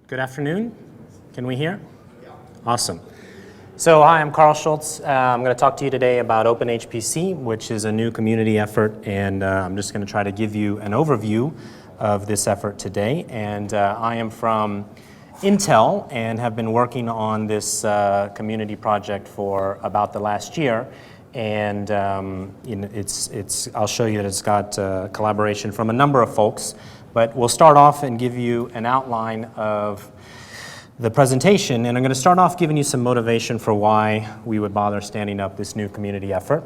Good afternoon. Can we hear? Yeah. Awesome. So hi, I'm Karl Schulz. I'm going to talk to you today about OpenHPC, which is a new community effort, and I'm just going to try to give you an overview of this effort today. And I am from Intel and have been working on this community project for about the last year. And I'll show you that it's got collaboration from a number of folks. But we'll start off and give you an outline of the presentation, and I'm going to start off giving you some motivation for why we would bother standing up this new community effort.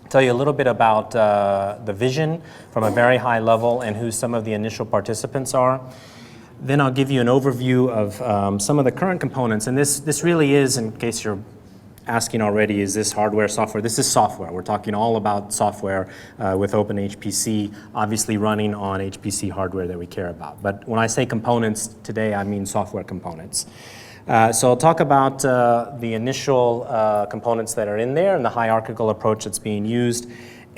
Tell you a little bit about the vision from a very high level and who some of the initial participants are. Then I'll give you an overview of some of the current components, and this really is, in case you're asking already, is this hardware, software? This is software. We're talking all about software with OpenHPC, obviously running on HPC hardware that we care about. But when I say components today, I mean software components. So I'll talk about the initial components that are in there and the hierarchical approach that's being used.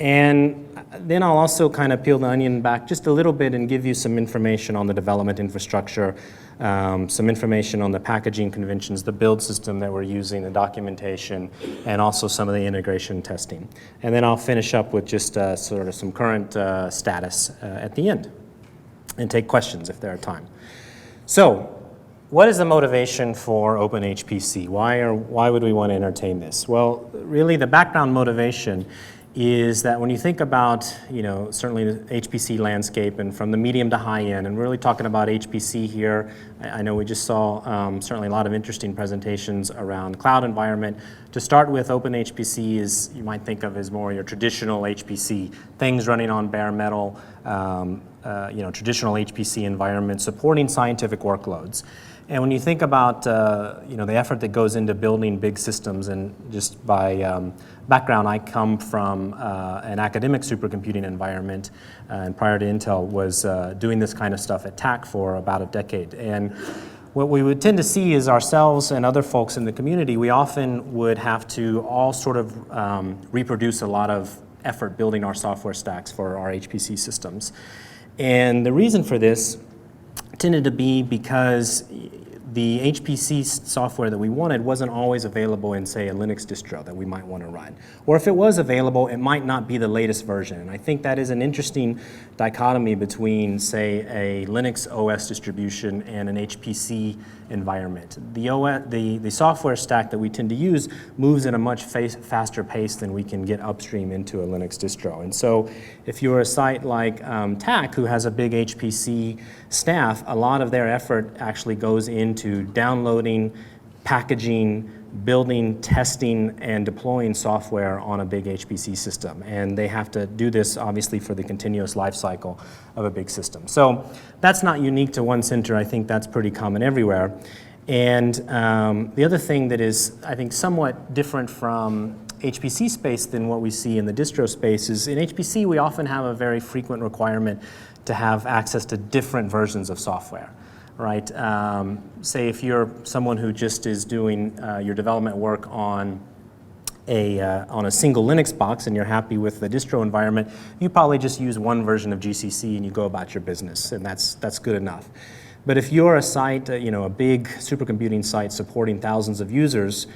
And then I'll also kind of peel the onion back just a little bit and give you some information on the development infrastructure, some information on the packaging conventions, the build system that we're using, the documentation, and also some of the integration testing. And then I'll finish up with just sort of some current status at the end and take questions if there are time. So what is the motivation for OpenHPC? Why would we want to entertain this? Well, really the background motivation is that when you think about, certainly the HPC landscape and from the medium to high end, and we're really talking about HPC here. I know we just saw certainly a lot of interesting presentations around cloud environment. To start with, OpenHPC is, you might think of as more your traditional HPC, things running on bare metal, traditional HPC environment, supporting scientific workloads. And when you think about the effort that goes into building big systems, and just by background, I come from an academic supercomputing environment, and prior to Intel was doing this kind of stuff at TAC for about a decade. And what we would tend to see is ourselves and other folks in the community, we often would have to all sort of reproduce a lot of effort building our software stacks for our HPC systems. And the reason for this tended to be because the HPC software that we wanted wasn't always available in, say, a Linux distro that we might want to run. Or if it was available, it might not be the latest version. And I think that is an interesting dichotomy between, say, a Linux OS distribution and an HPC environment. The software stack that we tend to use moves at a much faster pace than we can get upstream into a Linux distro. And so if you're a site like TAC, who has a big HPC staff, a lot of their effort actually goes into downloading, packaging, building, testing, and deploying software on a big HPC system. And they have to do this, obviously, for the continuous life cycle of a big system. So that's not unique to one center. I think that's pretty common everywhere. And the other thing that is, I think, somewhat different from HPC space than what we see in the distro space is in HPC, we often have a very frequent requirement to have access to different versions of software. Right? Say if you're someone who just is doing your development work on a single Linux box and you're happy with the distro environment, you probably just use one version of GCC and you go about your business, and that's good enough. But if you're a site, a big supercomputing site supporting thousands of users,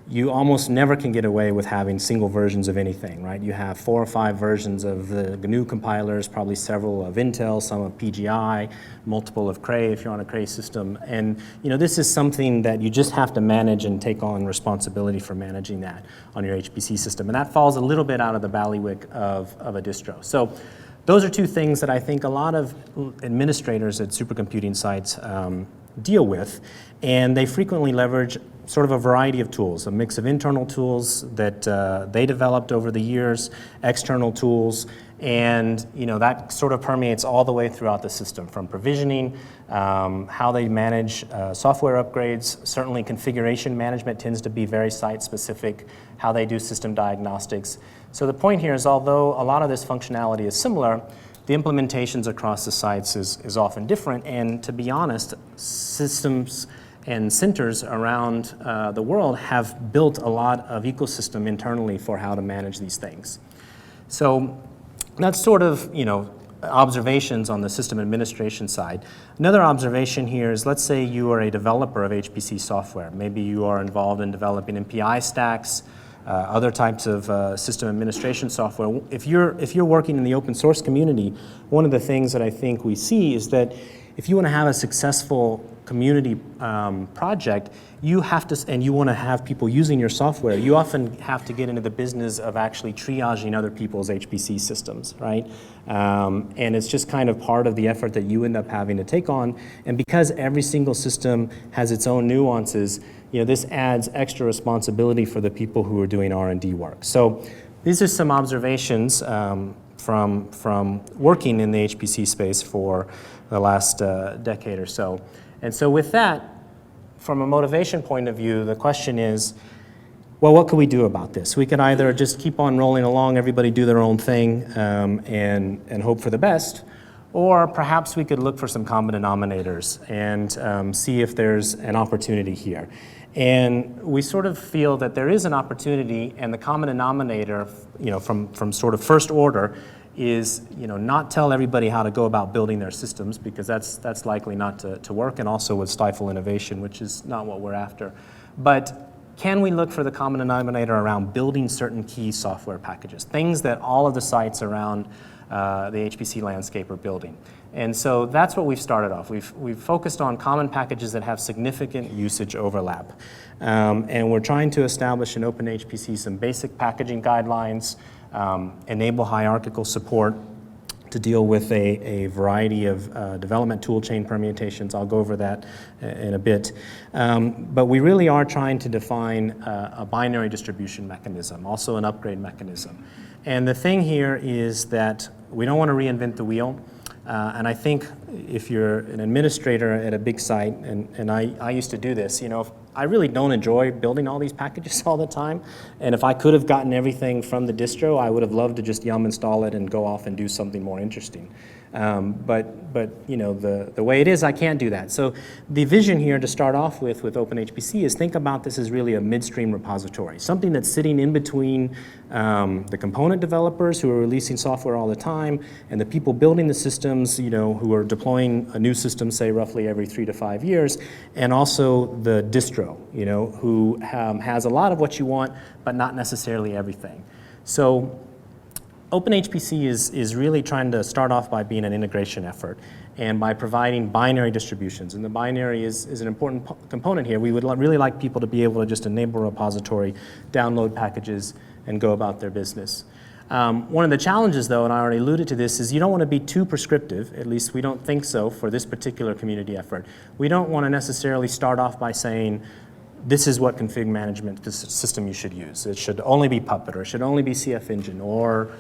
you almost never can get away with having single versions of anything, right? You have 4 or 5 versions of the GNU compilers, probably several of Intel, some of PGI, multiple of Cray if you're on a Cray system. And this is something that you just have to manage and take on responsibility for managing that on your HPC system. And that falls a little bit out of the bailiwick of a distro. So those are two things that I think a lot of administrators at supercomputing sites deal with, and they frequently leverage sort of a variety of tools, a mix of internal tools that they developed over the years, external tools, and that sort of permeates all the way throughout the system, from provisioning, how they manage software upgrades. Certainly configuration management tends to be very site-specific, how they do system diagnostics. So the point here is, although a lot of this functionality is similar, the implementations across the sites is often different, and to be honest, systems and centers around the world have built a lot of ecosystem internally for how to manage these things. So that's sort of, observations on the system administration side. Another observation here is, let's say you are a developer of HPC software. Maybe you are involved in developing MPI stacks, other types of system administration software. If you're working in the open source community, one of the things that I think we see is that if you want to have a successful community project, you have to, and you want to have people using your software, you often have to get into the business of actually triaging other people's HPC systems, right? And it's just kind of part of the effort that you end up having to take on. And because every single system has its own nuances, this adds extra responsibility for the people who are doing R&D work. So these are some observations from working in the HPC space for the last decade or so. And so with that, from a motivation point of view, the question is, well, what could we do about this? We could either just keep on rolling along, everybody do their own thing, and hope for the best, or perhaps we could look for some common denominators and see if there's an opportunity here. And we sort of feel that there is an opportunity, and the common denominator, from sort of first order, is not tell everybody how to go about building their systems, because that's likely not to work, and also would stifle innovation, which is not what we're after. But can we look for the common denominator around building certain key software packages, things that all of the sites around the HPC landscape are building? And so that's what we've started off. We've focused on common packages that have significant usage overlap. And we're trying to establish in OpenHPC some basic packaging guidelines, enable hierarchical support to deal with a variety of development toolchain permutations. I'll go over that in a bit. But we really are trying to define a binary distribution mechanism, also an upgrade mechanism. And the thing here is that we don't want to reinvent the wheel. And I think if you're an administrator at a big site, and I used to do this, I really don't enjoy building all these packages all the time. And if I could have gotten everything from the distro, I would have loved to just yum install it and go off and do something more interesting. But the way it is, I can't do that. So the vision here to start off with OpenHPC is think about this as really a midstream repository, something that's sitting in between the component developers who are releasing software all the time and the people building the systems, who are deploying a new system, say roughly every 3 to 5 years, and also the distro, who has a lot of what you want, but not necessarily everything. So OpenHPC is really trying to start off by being an integration effort and by providing binary distributions. And the binary is an important component here. We would really like people to be able to just enable a repository, download packages, and go about their business. One of the challenges, though, and I already alluded to this, is you don't want to be too prescriptive. At least we don't think so for this particular community effort. We don't want to necessarily start off by saying, this is what config management system you should use. It should only be Puppet, or it should only be CF Engine, or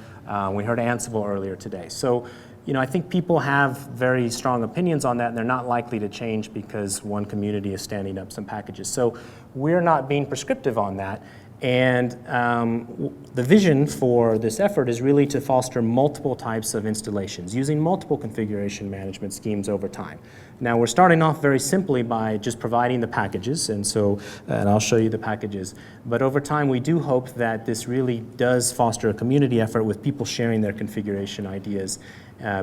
we heard Ansible earlier today. So, I think people have very strong opinions on that, and they're not likely to change because one community is standing up some packages. So we're not being prescriptive on that. And the vision for this effort is really to foster multiple types of installations using multiple configuration management schemes over time. Now, we're starting off very simply by just providing the packages, and I'll show you the packages. But over time, we do hope that this really does foster a community effort with people sharing their configuration ideas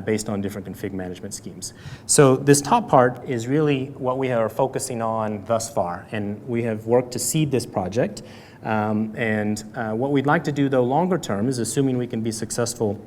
based on different config management schemes. So this top part is really what we are focusing on thus far, and we have worked to seed this project. What we'd like to do, though, longer term, is assuming we can be successful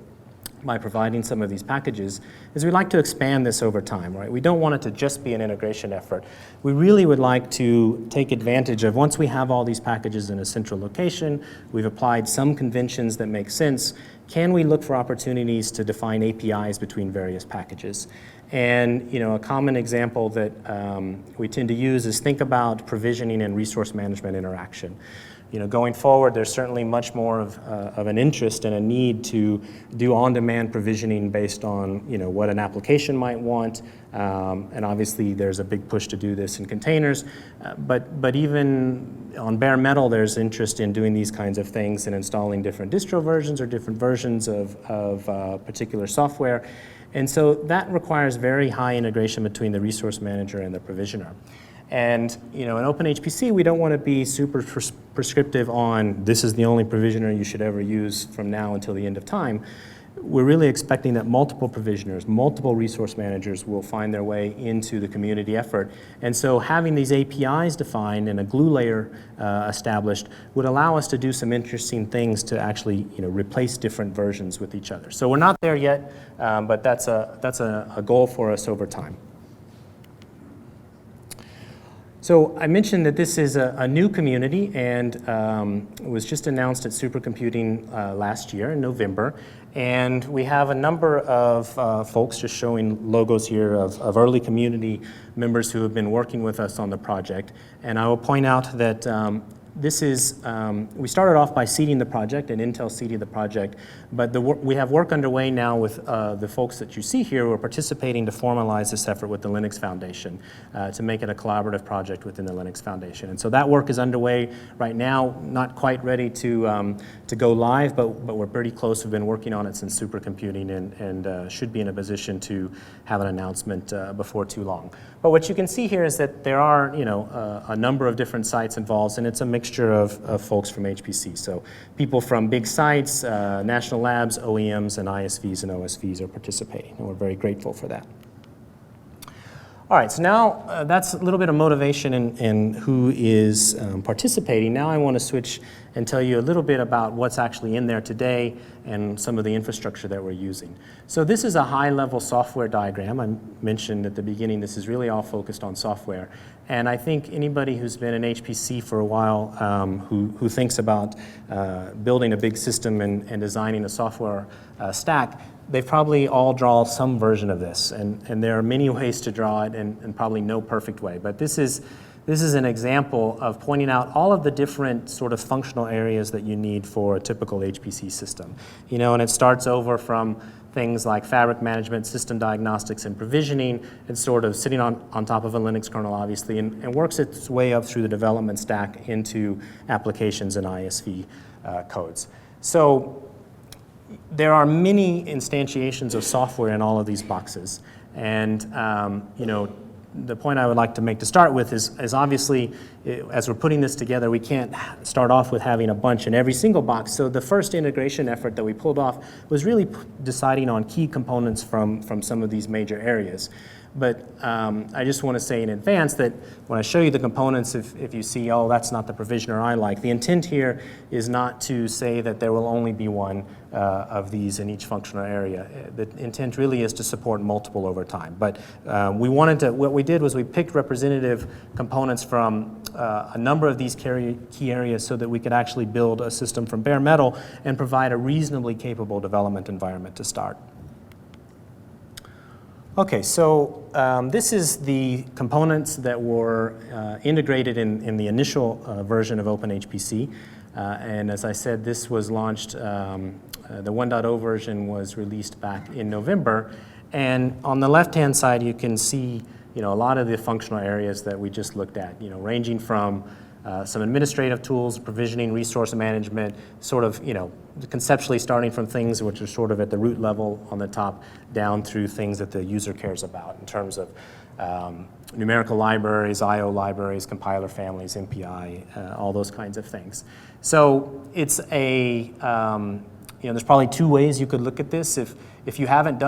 by providing some of these packages, is we'd like to expand this over time, right? We don't want it to just be an integration effort. We really would like to take advantage of, once we have all these packages in a central location, we've applied some conventions that make sense, can we look for opportunities to define APIs between various packages? And a common example that we tend to use is think about provisioning and resource management interaction. Going forward, there's certainly much more of an interest and a need to do on-demand provisioning based on what an application might want, and obviously there's a big push to do this in containers. But even on bare metal, there's interest in doing these kinds of things and installing different distro versions or different versions of particular software. And so that requires very high integration between the resource manager and the provisioner. And in OpenHPC, we don't want to be super prescriptive on this is the only provisioner you should ever use from now until the end of time. we're really expecting that multiple provisioners, multiple resource managers will find their way into the community effort. And so having these APIs defined and a glue layer established would allow us to do some interesting things to actually replace different versions with each other. So we're not there yet, but that's a goal for us over time. So I mentioned that this is a new community, and it was just announced at Supercomputing last year in November. And we have a number of folks, just showing logos here of early community members who have been working with us on the project. And I will point out that this is, we started off by seeding the project, and Intel seeded the project, but we have work underway now with the folks that you see here who are participating to formalize this effort with the Linux Foundation to make it a collaborative project within the Linux Foundation. And so that work is underway right now, not quite ready to go live, but we're pretty close. We've been working on it since Supercomputing and should be in a position to have an announcement before too long. But what you can see here is that there are a number of different sites involved, and it's a mixture of folks from HPC. So people from big sites, national labs, OEMs, and ISVs and OSVs are participating, and we're very grateful for that. All right, so now that's a little bit of motivation in who is participating. Now I want to switch and tell you a little bit about what's actually in there today and some of the infrastructure that we're using. So this is a high-level software diagram. I mentioned at the beginning this is really all focused on software. And I think anybody who's been in HPC for a while who thinks about building a big system and designing a software stack, they've probably all drawn some version of this, and there are many ways to draw it, and probably no perfect way. But this is an example of pointing out all of the different sort of functional areas that you need for a typical HPC system. And it starts over from things like fabric management, system diagnostics, and provisioning. It's sort of sitting on top of a Linux kernel, obviously, and works its way up through the development stack into applications and ISV codes. So there are many instantiations of software in all of these boxes, and the point I would like to make to start with is obviously, as we're putting this together, we can't start off with having a bunch in every single box. So the first integration effort that we pulled off was really deciding on key components from some of these major areas. But I just want to say in advance that when I show you the components, if you see, oh, that's not the provisioner I like, the intent here is not to say that there will only be one of these in each functional area. The intent really is to support multiple over time. But what we did was we picked representative components from a number of these key areas so that we could actually build a system from bare metal and provide a reasonably capable development environment to start. Okay, so this is the components that were integrated in the initial version of OpenHPC. And as I said, this was launched, the 1.0 version was released back in November. And on the left-hand side, you can see a lot of the functional areas that we just looked at, ranging from some administrative tools, provisioning, resource management, sort of, conceptually starting from things which are sort of at the root level on the top down through things that the user cares about in terms of numerical libraries, I/O libraries, compiler families, MPI, all those kinds of things. So it's there's probably two ways you could look at this. If you haven't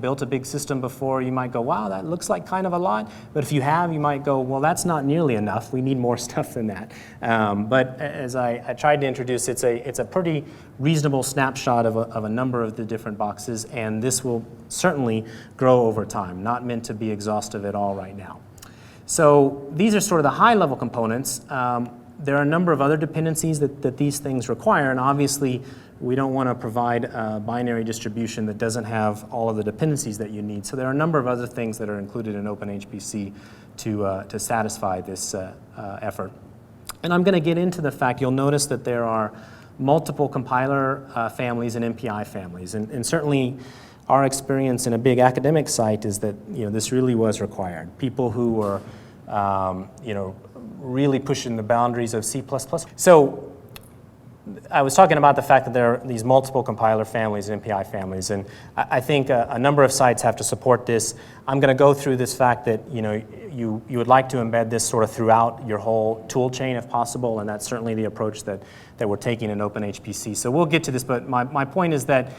built a big system before, you might go, wow, that looks like kind of a lot. But if you have, you might go, well, that's not nearly enough. We need more stuff than that. But as I tried to introduce, it's a pretty reasonable snapshot of a number of the different boxes, and this will certainly grow over time, not meant to be exhaustive at all right now. So these are sort of the high-level components. There are a number of other dependencies that these things require, and obviously we don't want to provide a binary distribution that doesn't have all of the dependencies that you need. So there are a number of other things that are included in OpenHPC to satisfy this effort. And I'm going to get into the fact, you'll notice that there are multiple compiler families and MPI families. And certainly our experience in a big academic site is that this really was required. People who were really pushing the boundaries of C++. So I was talking about the fact that there are these multiple compiler families and MPI families, and I think a number of sites have to support this. I'm going to go through this fact that you would like to embed this sort of throughout your whole tool chain if possible, and that's certainly the approach that we're taking in OpenHPC. So we'll get to this, but my point is that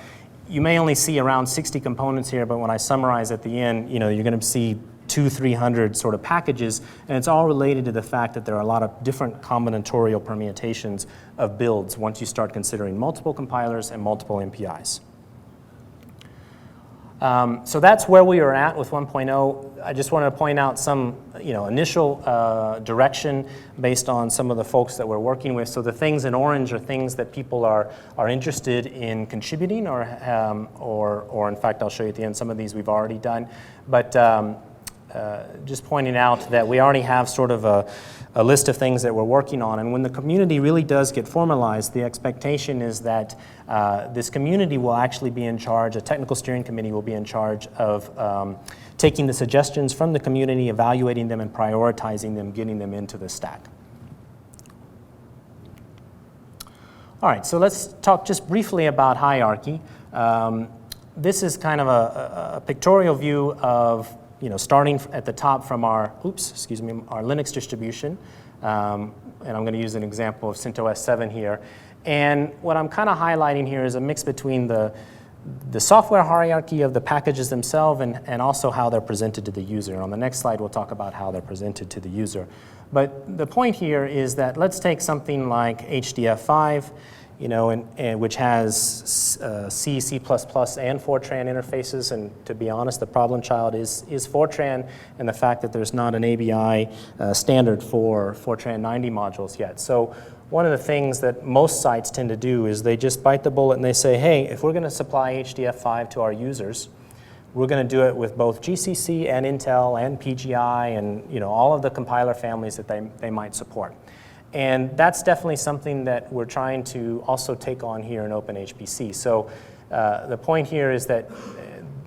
you may only see around 60 components here, but when I summarize at the end, you're going to see 200-300 sort of packages, and it's all related to the fact that there are a lot of different combinatorial permutations of builds once you start considering multiple compilers and multiple MPIs. So that's where we are at with 1.0. I just wanted to point out some initial direction based on some of the folks that we're working with. So the things in orange are things that people are interested in contributing, or in fact, I'll show you at the end, some of these we've already done. But just pointing out that we already have sort of a list of things that we're working on. And when the community really does get formalized, the expectation is that this community will actually be in charge, a technical steering committee will be in charge of taking the suggestions from the community, evaluating them, and prioritizing them, getting them into the stack. All right, so let's talk just briefly about hierarchy. This is kind of a pictorial view of starting at the top from our Linux distribution, and I'm going to use an example of CentOS 7 here. And what I'm kind of highlighting here is a mix between the software hierarchy of the packages themselves and also how they're presented to the user. On the next slide, we'll talk about how they're presented to the user. But the point here is that let's take something like HDF5, which has C, C++, and Fortran interfaces. And to be honest, the problem child is Fortran and the fact that there's not an ABI standard for Fortran 90 modules yet. So one of the things that most sites tend to do is they just bite the bullet and they say, hey, if we're going to supply HDF5 to our users, we're going to do it with both GCC and Intel and PGI and all of the compiler families that they might support. And that's definitely something that we're trying to also take on here in OpenHPC. So the point here is that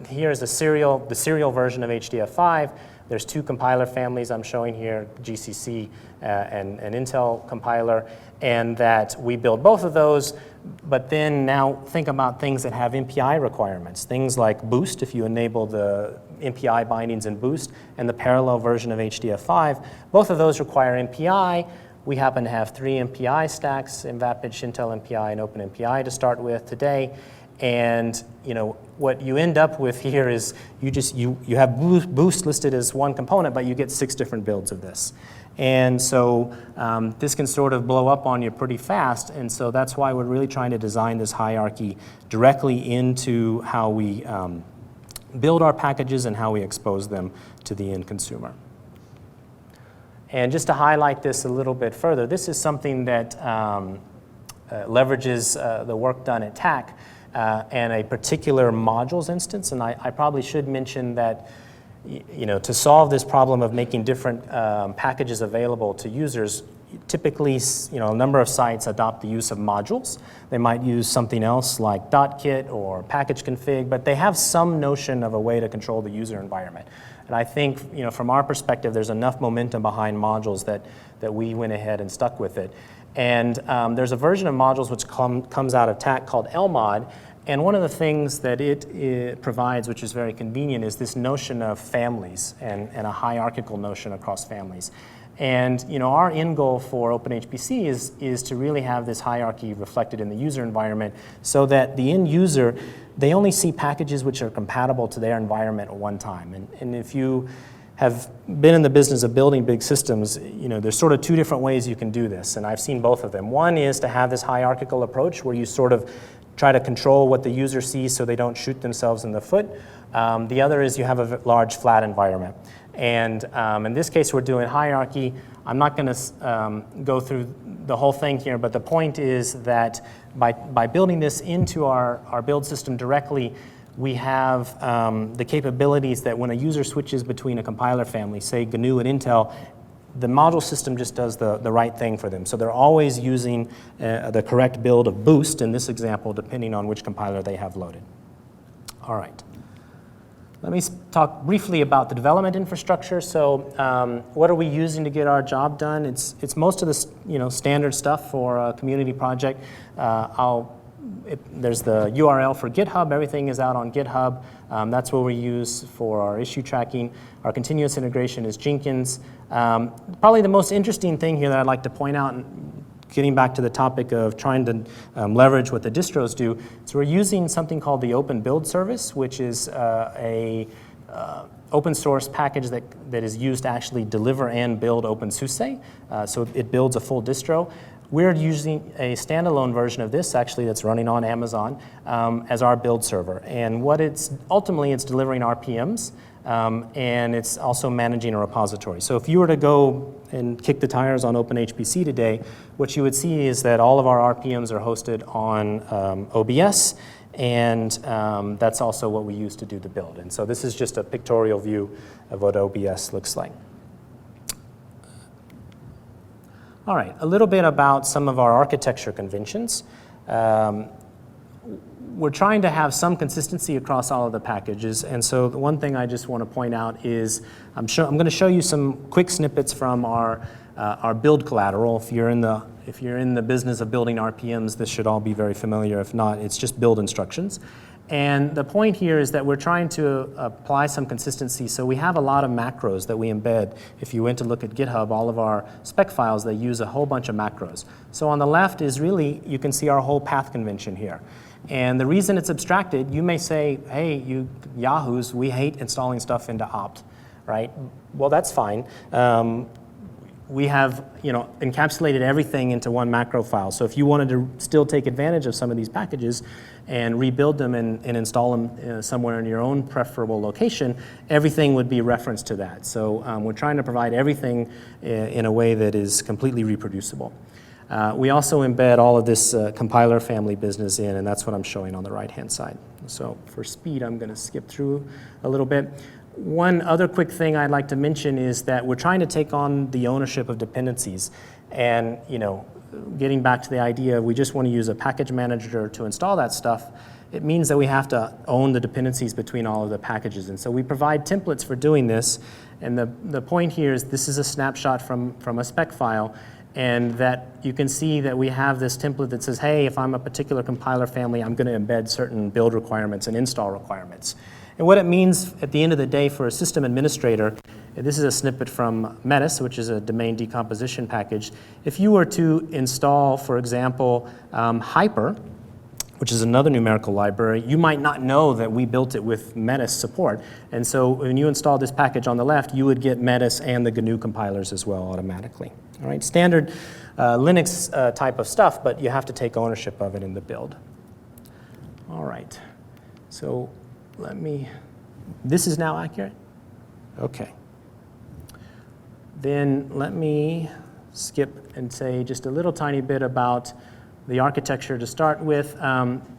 here is the serial version of HDF5. There's two compiler families I'm showing here, GCC and Intel compiler, and that we build both of those. But then now think about things that have MPI requirements, things like Boost, if you enable the MPI bindings in Boost, and the parallel version of HDF5. Both of those require MPI. We happen to have 3 MPI stacks, MVAPIDGE, Intel MPI, and OpenMPI to start with today. And what you end up with here is you have Boost listed as one component, but you get 6 different builds of this. And so this can sort of blow up on you pretty fast. And so that's why we're really trying to design this hierarchy directly into how we build our packages and how we expose them to the end consumer. And just to highlight this a little bit further, this is something that leverages the work done at TAC and a particular modules instance. And I probably should mention that to solve this problem of making different packages available to users, typically a number of sites adopt the use of modules. They might use something else like .kit or package config, but they have some notion of a way to control the user environment. And I think, from our perspective, there's enough momentum behind modules that we went ahead and stuck with it. And there's a version of modules which comes out of TAC called LMOD. And one of the things that it provides, which is very convenient, is this notion of families and a hierarchical notion across families. And our end goal for OpenHPC is to really have this hierarchy reflected in the user environment so that the end user, they only see packages which are compatible to their environment at one time. And if you have been in the business of building big systems, there's sort of 2 different ways you can do this, and I've seen both of them. One is to have this hierarchical approach where you sort of try to control what the user sees so they don't shoot themselves in the foot. The other is you have a large flat environment. And in this case, we're doing hierarchy. I'm not going to go through the whole thing here, but the point is that by building this into our build system directly, we have the capabilities that when a user switches between a compiler family, say GNU and Intel, the module system just does the right thing for them. So they're always using the correct build of Boost in this example, depending on which compiler they have loaded. All right. Let me talk briefly about the development infrastructure. So what are we using to get our job done? It's most of the standard stuff for a community project. There's the URL for GitHub. Everything is out on GitHub. That's what we use for our issue tracking. Our continuous integration is Jenkins. Probably the most interesting thing here that I'd like to point out, and getting back to the topic of trying to leverage what the distros do, so we're using something called the Open Build Service, which is a open source package that is used to actually deliver and build OpenSUSE. So it builds a full distro. We're using a standalone version of this, actually, that's running on Amazon as our build server. And what ultimately it's delivering RPMs, and it's also managing a repository. So if you were to go and kick the tires on OpenHPC today, what you would see is that all of our RPMs are hosted on OBS, and that's also what we use to do the build. And so this is just a pictorial view of what OBS looks like. All right, a little bit about some of our architecture conventions. We're trying to have some consistency across all of the packages, and so the one thing I just want to point out is I'm going to show you some quick snippets from our build collateral. If you're in the business of building RPMs, this should all be very familiar. If not, it's just build instructions. And the point here is that we're trying to apply some consistency. So we have a lot of macros that we embed. If you went to look at GitHub, all of our spec files, they use a whole bunch of macros. So on the left is really, you can see our whole path convention here. And the reason it's abstracted, you may say, hey, you yahoos, we hate installing stuff into opt, right? Well, that's fine. We have encapsulated everything into one macro file. So if you wanted to still take advantage of some of these packages and rebuild them and install them somewhere in your own preferable location, everything would be referenced to that. So we're trying to provide everything in a way that is completely reproducible. We also embed all of this compiler family business in, and that's what I'm showing on the right-hand side. So for speed, I'm going to skip through a little bit. One other quick thing I'd like to mention is that we're trying to take on the ownership of dependencies. And getting back to the idea, we just want to use a package manager to install that stuff. It means that we have to own the dependencies between all of the packages. And so we provide templates for doing this. And the point here is this is a snapshot from a spec file. And that you can see that we have this template that says, hey, if I'm a particular compiler family, I'm going to embed certain build requirements and install requirements. And what it means at the end of the day for a system administrator, this is a snippet from Metis, which is a domain decomposition package. If you were to install, for example, Hyper, which is another numerical library, you might not know that we built it with Metis support. And so when you install this package on the left, you would get Metis and the GNU compilers as well automatically. All right, standard Linux type of stuff, but you have to take ownership of it in the build. All right, so this is now accurate? Okay. Then let me skip and say just a little tiny bit about the architecture to start with.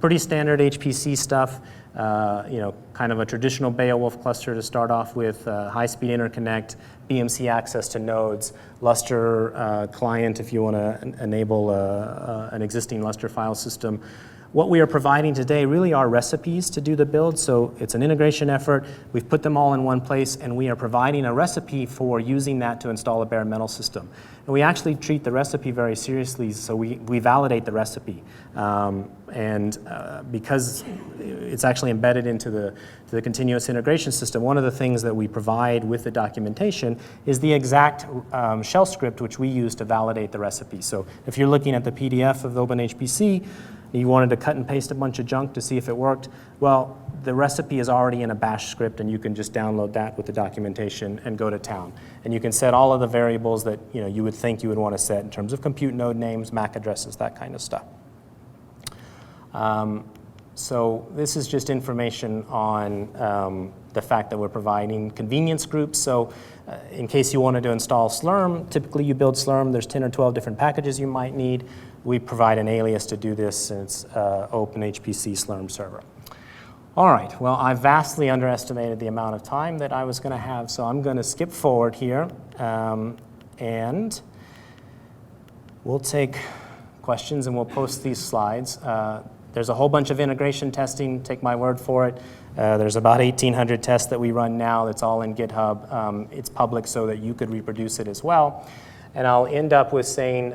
Pretty standard HPC stuff, kind of a traditional Beowulf cluster to start off with, high-speed interconnect, BMC access to nodes, Lustre client if you want to enable an existing Lustre file system. What we are providing today really are recipes to do the build, so it's an integration effort. We've put them all in one place, and we are providing a recipe for using that to install a bare metal system. And we actually treat the recipe very seriously, so we validate the recipe. Because it's actually embedded into the continuous integration system, one of the things that we provide with the documentation is the exact shell script which we use to validate the recipe. So if you're looking at the PDF of the OpenHPC, you wanted to cut and paste a bunch of junk to see if it worked, well, the recipe is already in a bash script, and you can just download that with the documentation and go to town. And you can set all of the variables that you would think you would want to set in terms of compute node names, MAC addresses, that kind of stuff. So this is just information on the fact that we're providing convenience groups. So in case you wanted to install Slurm, typically you build Slurm, there's 10 or 12 different packages you might need. We provide an alias to do this, and it's OpenHPC Slurm server. All right, well, I vastly underestimated the amount of time that I was going to have, so I'm going to skip forward here, and we'll take questions and we'll post these slides. There's a whole bunch of integration testing, take my word for it. There's about 1,800 tests that we run now. That's all in GitHub. It's public so that you could reproduce it as well. And I'll end up with saying,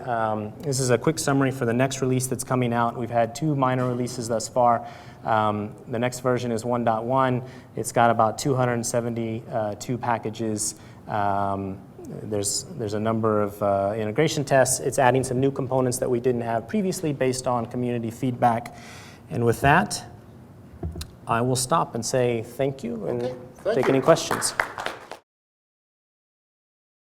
this is a quick summary for the next release that's coming out. We've had 2 minor releases thus far. The next version is 1.1. It's got about 272 packages. There's a number of integration tests. It's adding some new components that we didn't have previously based on community feedback. And with that, I will stop and say thank you and take any questions.